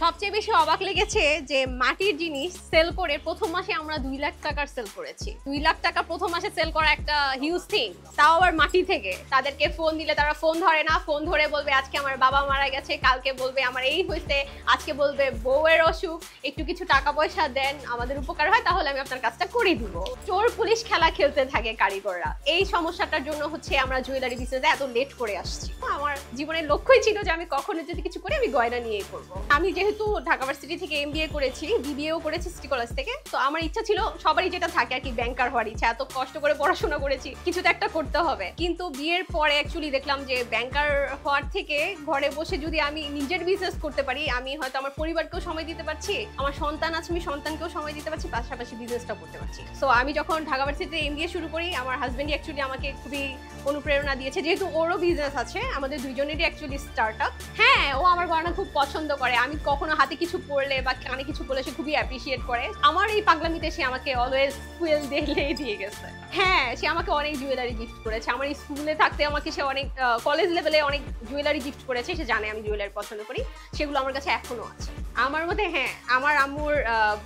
সবচেয়ে বেশি অবাক লেগেছে যে মাটির জিনিস সেল করে প্রথম মাসে আমরা 2 লাখ টাকার সেল করেছি। 2 লাখ টাকা প্রথম মাসে সেল করা একটা হিউজ থিং, তাও আবার মাটি থেকে। তাদেরকে ফোন দিলে তারা ফোন ধরে না, ফোন ধরে বলবে আজকে আমার বাবা মারা গেছে, কালকে বলবে আমার এই হয়েছে, আজকে বলবে বউয়ের অসুখ, একটু কিছু টাকা পয়সা দেন, আমাদের উপকার হয় তাহলে আমি আপনার কাজটা করে দিব। চোর পুলিশ খেলা খেলতে থাকে কারিগররা। এই সমস্যাটার জন্য হচ্ছে আমরা জুয়েলারি বিজনেসে এত লেট করে আসছি। আমার জীবনের লক্ষ্যই ছিল যে আমি কখনো যদি কিছু করি আমি গয়না নিয়েই করবো। আমি যেহেতু ঢাকা ভার্সিটি থেকে এমবিএ করেছি, বিবিএও করেছি সিটি কলেজ থেকে, তো আমার ইচ্ছা ছিল সবারই যেটা থাকে আর কি, ব্যাংকার হওয়ার ইচ্ছা। এত কষ্ট করে পড়াশোনা করেছি, কিছু তো একটা করতে হবে। কিন্তু বিয়ের পরে অ্যাকচুয়ালি দেখলাম যে ব্যাংকার হওয়ার থেকে ঘরে বসে যদি আমি নিজের বিজনেস করতে পারি, আমি হয়তো আমার পরিবারকেও সময় দিতে পারছি, আমার সন্তান আছে আমি সন্তানকেও সময় দিতে পারছি, পাশাপাশি বিজনেসটা করতে পারছি। সো আমি যখন ঢাকা ভার্সিটিতে এমবিএ শুরু করি, আমার হাজবেন্ডই অ্যাকচুয়ালি আমাকে খুবই অনুপ্রেরণা দিয়েছে, যেহেতু ওরও বিজনেস আছে, আমাদের দুইজনেরই অ্যাকচুয়ালি স্টার্ট আপ। হ্যাঁ, ও আমার গয়না খুব পছন্দ করে। আমি কখনো হাতে কিছু পরলে বা কানে কিছু পরলে সে খুবই অ্যাপ্রিসিয়েট করে। আমার এই পাগলামিতে সে আমাকে অলওয়েজ ফুয়েল দিলেই দিয়ে গেছে। হ্যাঁ, সে আমাকে অনেক জুয়েলারি গিফট করেছে। আমার স্কুলে থাকতে আমাকে সে অনেক কলেজ লেভেলে অনেক জুয়েলারি গিফট করেছে। সে জানে আমি জুয়েলারি পছন্দ করি, সেগুলো আমার কাছে এখনো আছে। আমার মতে হ্যাঁ, আমার আম্মুর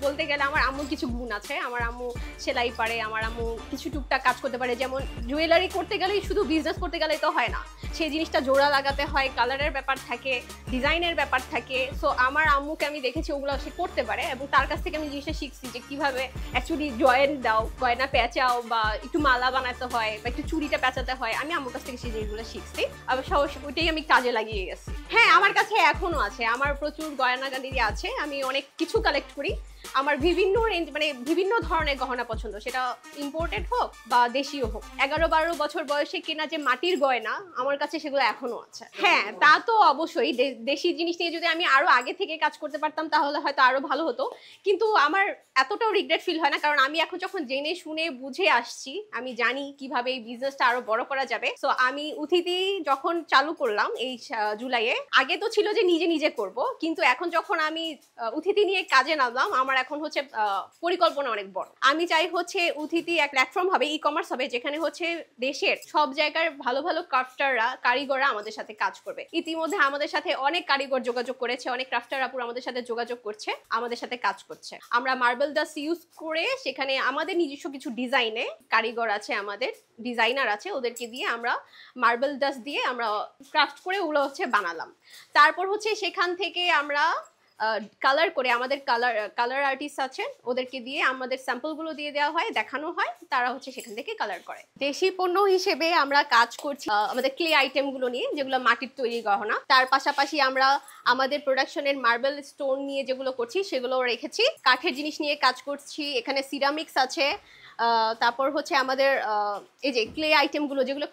বলতে গেলে আমার আম্মুর কিছু গুণ আছে। আমার আম্মু সেলাই পারে, আমার আম্মু কিছু টুকটাক কাজ করতে পারে। যেমন জুয়েলারি করতে গেলেই, শুধু বিজনেস করতে গেলেই তো হয় না, সেই জিনিসটা জোড়া লাগাতে হয়, কালারের ব্যাপার থাকে, ডিজাইনের ব্যাপার থাকে। সো আমার আম্মুকে আমি দেখেছি ওগুলো সে করতে পারে, এবং তার কাছ থেকে আমি জিনিসটা শিখছি যে কিভাবে অ্যাকচুয়ালি জয়েন্ট দাও, গয়না পেঁচাও, বা একটু মালা বানাতে হয়, বা একটু চুড়িটা পেঁচাতে হয়। আমি আম্মুর কাছ থেকে সেই জিনিসগুলো শিখছি, আবার ওইটাই আমি কাজে লাগিয়ে গেছি। হ্যাঁ, আমার কাছে এখনো আছে, আমার প্রচুর গয়না গাড়ি আছে, আমি অনেক কিছু কালেক্ট করি। আমার বিভিন্ন রেঞ্জ, মানে বিভিন্ন ধরনের গহনা পছন্দ, সেটা ইম্পোর্টেড হোক বা দেশীয় হোক। 11-12 বছর বয়সে কেনা যে মাটির গয়না, আমার কাছে সেগুলো এখনো আছে। হ্যাঁ, তা তো অবশ্যই। দেশি জিনিস নিয়ে যদি আমি আরো আগে থেকে কাজ করতে পারতাম তাহলে হয়তো আরো ভালো হতো, কিন্তু আমার এতটাও রিগ্রেট ফিল হয় না, কারণ আমি এখন যখন জেনে শুনে বুঝে আসছি, আমি জানি কিভাবে এই বিজনেসটা আরো বড় করা যাবে। সো আমি উথিতি যখন চালু করলাম এই জুলাইয়ে, আগে তো ছিল যে নিজে নিজে করব, কিন্তু এখন যখন আমি উথিতি নিয়ে কাজে নামলাম, আমার এখন হচ্ছে পরিকল্পনা অনেক বড়। আমি চাই হচ্ছে উথিতি এক প্ল্যাটফর্ম হবে, ই কমার্স হবে, যেখানে হচ্ছে দেশের সব জায়গার ভালো ভালো ক্রাফটাররা, কারিগররা আমাদের সাথে কাজ করবে। ইতিমধ্যে আমাদের সাথে অনেক কারিগর যোগাযোগ করেছে, অনেক ক্রাফটার আপুর আমাদের সাথে যোগাযোগ করছে, আমাদের সাথে কাজ করছে। আমরা মার্বেল ডাস্ট ইউজ করে সেখানে আমাদের নিজস্ব কিছু ডিজাইনে কারিগর আছে, আমাদের ডিজাইনার আছে, ওদেরকে দিয়ে আমরা মার্বেল ডাস্ট দিয়ে আমরা ক্রাফট করে ওগুলো হচ্ছে বানালাম। তারপর হচ্ছে সেখান থেকে আমরা কালার করে, আমাদের কালার আর্টিস্ট আছেন, ওদেরকে দিয়ে আমাদের স্যাম্পলগুলো দিয়ে দেওয়া হয়, দেখানো হয়, তারা হচ্ছে সেখান থেকে কালার করে। দেশি পণ্য হিসেবে আমরা কাজ করছি আমাদের ক্লে আইটেমগুলো নিয়ে, যেগুলো মাটির তৈরি গহনা। তার পাশাপাশি আমরা আমাদের প্রোডাকশনের মার্বেল স্টোন নিয়ে যেগুলো করছি সেগুলো রেখেছি। কাঠের জিনিস নিয়ে কাজ করছি, এখানে সিরামিক্স আছে। তারপর হচ্ছে আমাদের এই যে ক্লে আইটেমগুলো, যেগুলো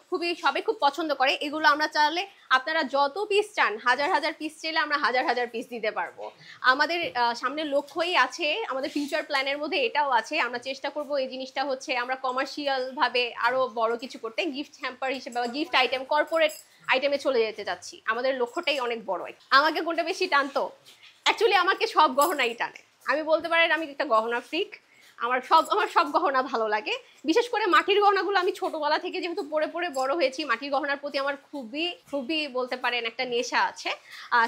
সবাই খুব পছন্দ করে, এগুলো আমরা চাইলে আপনারা যত পিস চান, হাজার হাজার পিস চাইলে আমরা হাজার হাজার পিস দিতে পারবো। আমাদের সামনের লক্ষ্যই আছে, আমাদের ফিউচার প্ল্যানের মধ্যে এটাও আছে। আমরা চেষ্টা করব এই জিনিসটা হচ্ছে আমরা কমার্শিয়াল ভাবে আরো বড় কিছু করতে, গিফট হ্যাম্পার হিসেবে বা গিফট আইটেম, কর্পোরেট আইটেমে চলে যেতে চাচ্ছি। আমাদের লক্ষ্যটাই অনেক বড়। আমাকে কোনটা বেশি টানতো? অ্যাকচুয়ালি আমাকে সব গহনাই টানে। আমি বলতে পারেন আমি একটা গহনা ফ্রিক। আমার সব গহনা ভালো লাগে, বিশেষ করে মাটির গহনাগুলো। আমি ছোটবেলা থেকে যেহেতু পরে পরে বড় হয়েছি, মাটির গহনার প্রতি আমার খুবই বলতে পারেন একটা নেশা আছে।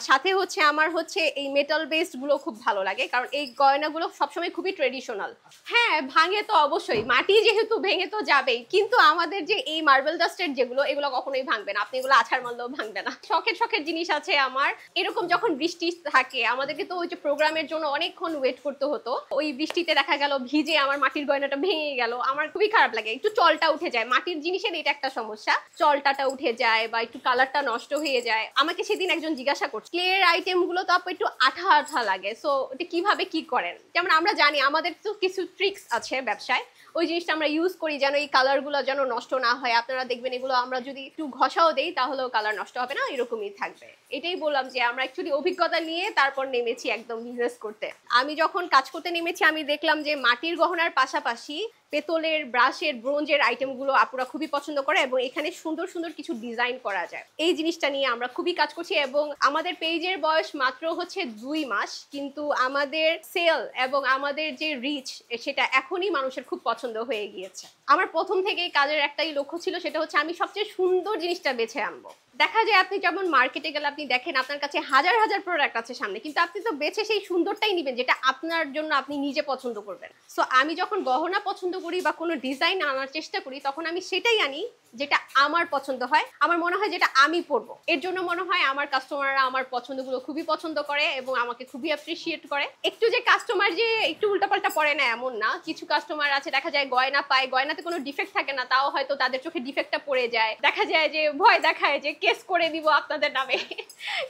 সাথে হচ্ছে আমার হচ্ছে এই মেটাল বেসড গুলো খুব ভালো লাগে, কারণ এই গয়নাগুলো সবসময় খুবই ট্রেডিশনাল। হ্যাঁ, ভাঙে তো অবশ্যই, মাটি যেহেতু ভেঙে তো যাবেই, কিন্তু আমাদের যে এই মার্বেল ডাস্টের যেগুলো, এগুলো কখনোই ভাঙবে না, আপনি এগুলো আছাড় মারলেও ভাঙবে না। শখের জিনিস আছে আমার। এরকম যখন বৃষ্টি থাকে, আমাদেরকে তো ওই যে প্রোগ্রামের জন্য অনেকক্ষণ ওয়েট করতে হতো, ওই বৃষ্টিতে দেখা গেল ভিজে আমার মাটির গয়নাটা ভেঙে গেল, আমার খুবই খারাপ লাগে। একটু চলটা উঠে যায়, মাটির জিনিসের এটা একটা সমস্যা, চলটাটা উঠে যায় বা একটু কালারটা নষ্ট হয়ে যায়। আমাকে সেদিন একজন জিজ্ঞাসা করছে, ক্লের আইটেম গুলো তো আপু একটু আঠা আঠা লাগে, সো এটা কিভাবে কি করেন? যেমন আমরা জানি আমাদের তো কিছু ট্রিক্স আছে ব্যবসায়, ওই জিনিসটা আমরা ইউজ করি যেন এই কালারগুলো যেন নষ্ট না হয়। আপনারা দেখবেন এগুলো আমরা যদি একটু ঘষাও দেই তাহলেও কালার নষ্ট হবে না, এরকমই থাকবে। এটাই বললাম যে আমরা অ্যাকচুয়ালি অভিজ্ঞতা নিয়ে তারপর নেমেছি একদম বিজনেস করতে। আমি যখন কাজ করতে নেমেছি, আমি দেখলাম যে মাটির গহনার পাশাপাশি পেতলের, ব্রাশের, ব্রোঞ্জের আইটেমগুলো আপুরা খুবই পছন্দ করে এবং এখানে সুন্দর সুন্দর কিছু ডিজাইন করা যায়। এই জিনিসটা নিয়ে আমরা খুবই কাজ করছি এবং আমাদের পেজের বয়স মাত্র হচ্ছে 2 মাস, কিন্তু আমাদের সেল এবং আমাদের যে রিচ সেটা এখনই মানুষের খুব পছন্দ হয়ে গিয়েছে। আমার প্রথম থেকেই কাজের একটাই লক্ষ্য ছিল, সেটা হচ্ছে আমি সবচেয়ে সুন্দর জিনিসটা বেছে আনবো। দেখা যায় আপনি যেমন মার্কেটে গেলে আপনি দেখেন আপনার কাছে হাজার হাজার প্রোডাক্ট আছে সামনে, কিন্তু আপনি তো বেছে সেই সুন্দরটাই নেবেন যেটা আপনার জন্য আপনি নিজে পছন্দ করবেন। সো আমি যখন গহনা পছন্দ করি বা কোনো ডিজাইন আনার চেষ্টা করি তখন আমি সেটাই আনি যেটা আমার পছন্দ হয়, আমার মনে হয় যেটা আমি পরবো। এর জন্য মনে হয় আমার কাস্টমাররা আমার পছন্দগুলো খুবই পছন্দ করে এবং আমাকে খুবই অ্যাপ্রিসিয়েট করে। একটু যে কাস্টমার যে একটু উল্টাপাল্টা পরে না এমন না, কিছু কাস্টমার আছে দেখা যায় গয়না পায়, গয়নাতে কোনো ডিফেক্ট থাকে না, তাও হয়তো তাদের চোখে ডিফেক্টটা পড়ে যায়, দেখা যায় যে ভয় দেখায় যে কেস করে দিব আপনাদের নামে,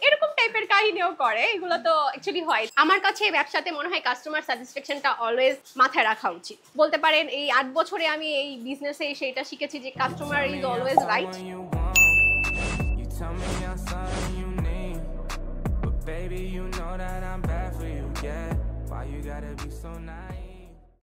এরকম টাইপের কাহিনীও করে। এগুলো তো অ্যাকচুয়ালি হয়। আমার কাছে ব্যবসাতে মনে হয় কাস্টমার স্যাটিসফ্যাকশনটা অলওয়েজ মাথায় রাখা উচিত। বলতে পারেন এই 8 বছরে আমি এই বিজনেসে সেটা শিখেছি যে customer is always right. Baby, you know that I'm bad for you, yeah. Why you gotta be so nice?